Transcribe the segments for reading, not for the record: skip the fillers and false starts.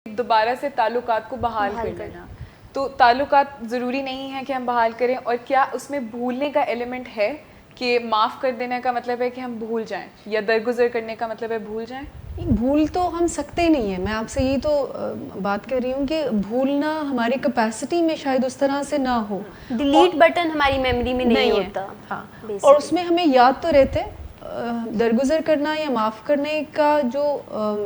دوبارہ سے تعلقات کو بحال کرنا. تو تعلقات ضروری نہیں ہے کہ ہم بحال کریں, اور کیا اس میں بھولنے کا ایلیمنٹ ہے کہ معاف کر دینے کا مطلب ہے کہ ہم بھول جائیں, یا درگزر کرنے کا مطلب ہے بھول جائیں؟ بھول تو ہم سکتے نہیں ہیں. میں آپ سے یہی تو بات کر رہی ہوں کہ بھولنا ہماری کیپیسٹی میں شاید اس طرح سے نہ ہو. ڈیلیٹ بٹن ہماری میموری میں نہیں ہوتا. ہاں, اور اس میں ہمیں یاد تو رہتے. درگزر کرنا یا معاف کرنے کا جو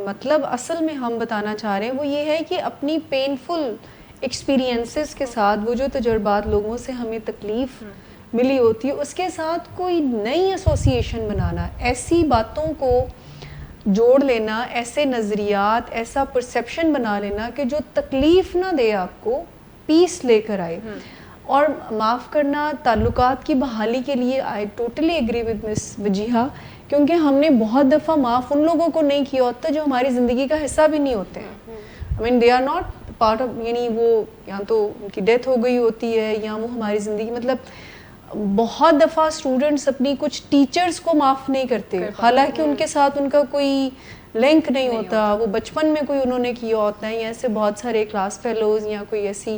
مطلب اصل میں ہم بتانا چاہ رہے ہیں وہ یہ ہے کہ اپنی پینفل ایکسپیرینسز کے ساتھ, وہ جو تجربات لوگوں سے ہمیں تکلیف ملی ہوتی ہے, اس کے ساتھ کوئی نئی ایسوسیشن بنانا, ایسی باتوں کو جوڑ لینا, ایسے نظریات, ایسا پرسیپشن بنا لینا کہ جو تکلیف نہ دے آپ کو, پیس لے کر آئے. اور معاف کرنا تعلقات کی بحالی کے لیے آئی ٹوٹلی ایگری ود مس وجیہا, کیونکہ ہم نے بہت دفعہ معاف ان لوگوں کو نہیں کیا ہوتا جو ہماری زندگی کا حصہ بھی نہیں ہوتے ہیں. I mean they are not part of, یعنی وہ یا تو ان کی ڈیتھ ہو گئی ہوتی ہے یا وہ ہماری زندگی, مطلب بہت دفعہ اسٹوڈنٹس اپنی کچھ ٹیچرز کو معاف نہیں کرتے, حالانکہ ان کے ساتھ ان کا کوئی لنک نہیں ہوتا, وہ بچپن میں کوئی انہوں نے کیا ہوتا ہے, یا ایسے بہت سارے کلاس فیلوز یا کوئی ایسی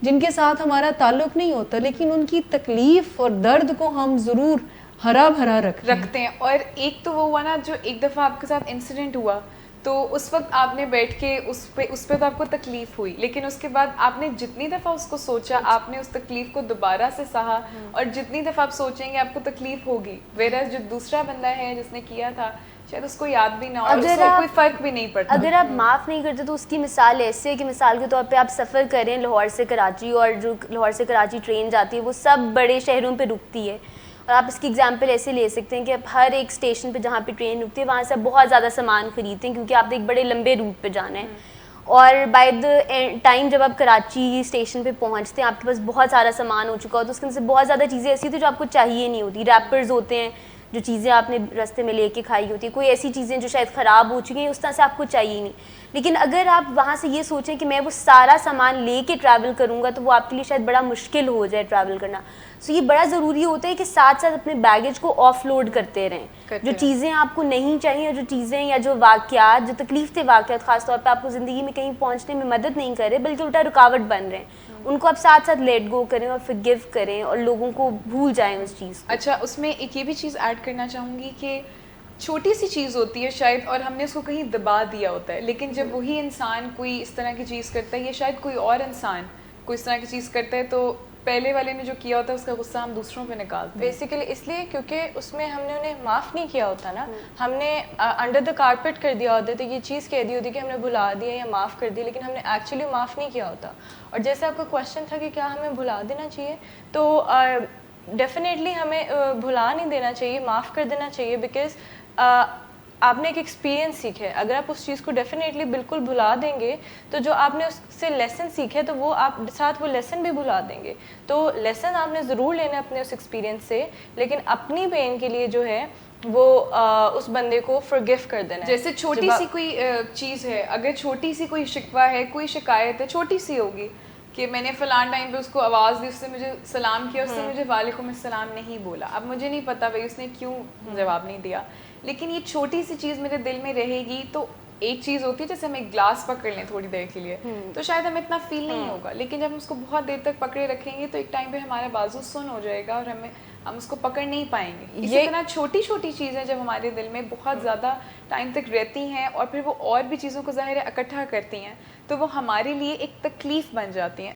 جن کے ساتھ ہمارا تعلق نہیں ہوتا, لیکن ان کی تکلیف اور درد کو ہم ضرور ہرا بھرا رکھتے ہیں. اور ایک تو وہ ہوا نا, جو ایک دفعہ آپ کے ساتھ انسیڈنٹ ہوا تو اس وقت آپ نے بیٹھ کے اس پہ تو آپ کو تکلیف ہوئی, لیکن اس کے بعد آپ نے جتنی دفعہ اس کو سوچا آپ نے اس تکلیف کو دوبارہ سے سہا, اور جتنی دفعہ آپ سوچیں گے آپ کو تکلیف ہوگی. ویرز جو دوسرا بندہ ہے جس نے کیا تھا شاید اس کو یاد بھی نہ ہو, اس کو کوئی فرق بھی نہیں پڑتا. اگر آپ معاف نہیں کرتے تو اس کی مثال ایسے ہے کہ مثال کے طور پہ آپ سفر کریں لاہور سے کراچی, اور جو لاہور سے کراچی ٹرین جاتی ہے وہ سب بڑے شہروں پہ رکتی ہے, اور آپ اس کی ایگزامپل ایسے لے سکتے ہیں کہ آپ ہر ایک اسٹیشن پہ جہاں پہ ٹرین رکتی ہے وہاں سے آپ بہت زیادہ سامان خریدتے ہیں کیونکہ آپ ایک بڑے لمبے روٹ پہ جانا ہے. اور بائی دا ٹائم جب آپ کراچی اسٹیشن پہ پہنچتے ہیں آپ کے پاس بہت سارا سامان ہو چکا ہوتا ہے, اس کے اندر سے بہت زیادہ چیزیں ایسی ہوتی ہیں جو آپ کو چاہیے نہیں ہوتی. ریپرز ہوتے ہیں, جو چیزیں آپ نے راستے میں لے کے کھائی ہوتی ہیں, کوئی ایسی چیزیں جو شاید خراب ہو چکی ہیں اس طرح سے آپ کو چاہیے نہیں. لیکن اگر آپ وہاں سے یہ سوچیں کہ میں وہ سارا سامان لے کے ٹریول کروں گا تو وہ آپ کے لیے شاید بڑا مشکل ہو جائے ٹریول کرنا. سو یہ بڑا ضروری ہوتا ہے کہ ساتھ ساتھ اپنے بیگیج کو آف لوڈ کرتے رہیں. جو چیزیں آپ کو نہیں چاہیے, جو چیزیں یا جو واقعات, جو تکلیف دہ واقعات خاص طور پہ آپ کو زندگی میں کہیں پہنچنے میں مدد نہیں کر رہے بلکہ الٹا رکاوٹ بن رہے ہیں, ان کو آپ ساتھ ساتھ لیٹ گو کریں اور فورگیو کریں اور لوگوں کو بھول جائیں اس چیز کو. اچھا, اس میں ایک یہ بھی چیز ایڈ کرنا چاہوں گی کہ چھوٹی سی چیز ہوتی ہے شاید, اور ہم نے اس کو کہیں دبا دیا ہوتا ہے, لیکن جب وہی انسان کوئی اس طرح کی چیز کرتا ہے, یا شاید کوئی اور انسان کوئی اس طرح کی چیز کرتا ہے, تو پہلے والے نے جو کیا ہوتا ہے اس کا غصہ ہم دوسروں پہ نکالتے ہیں. بیسیکلی اس لیے کیونکہ اس میں ہم نے انہیں معاف نہیں کیا ہوتا نا, ہم نے انڈر دا کارپیٹ کر دیا ہوتا ہے, تو یہ چیز کہہ دی ہوتی کہ ہم نے بھلا دیا یا معاف کر دیا, لیکن ہم نے ایکچولی معاف نہیں کیا ہوتا. اور جیسے آپ کا کویشچن تھا کہ کیا ہمیں بھلا دینا چاہیے, تو ڈیفینیٹلی ہمیں بھلا نہیں دینا چاہیے, معاف کر دینا چاہیے, بیکاز آپ نے ایک ایکسپیرینس سیکھا ہے. اگر آپ اس چیز کو ڈیفینیٹلی بالکل بھلا دیں گے تو جو آپ نے اس سے لیسن سیکھے تو وہ آپ ساتھ وہ لیسن بھی بھلا دیں گے. تو لیسن آپ نے ضرور لینا ہے اپنے اس ایکسپیرینس سے, لیکن اپنی پین کے لیے جو ہے وہ اس بندے کو فرگیو کر دینا ہے. جیسے چھوٹی سی کوئی چیز ہے, اگر چھوٹی سی کوئی شکوہ ہے, کوئی شکایت ہے, چھوٹی سی ہوگی کہ میں نے فلان ٹائم پہ اس کو آواز دی, اس نے مجھے سلام کیا, اس نے مجھے وعلیکم السلام نہیں بولا. اب مجھے نہیں پتا بھائی اس نے کیوں جواب نہیں دیا, لیکن یہ چھوٹی سی چیز میرے دل میں رہے گی. تو ایک چیز ہوتی ہے جیسے ہم ایک گلاس پکڑ لیں تھوڑی دیر کے لیے, تو شاید ہمیں اتنا فیل نہیں ہوگا, لیکن جب ہم اس کو بہت دیر تک پکڑے رکھیں گے تو ایک ٹائم پہ ہمارا بازو سن ہو جائے گا اور ہم اس کو پکڑ نہیں پائیں گے. اسی طرح چھوٹی چھوٹی چیزیں جب ہمارے دل میں بہت زیادہ ٹائم تک رہتی ہیں اور پھر وہ اور بھی چیزوں کو ظاہر ہے اکٹھا کرتی ہیں, تو وہ ہمارے لیے ایک تکلیف بن جاتی ہیں.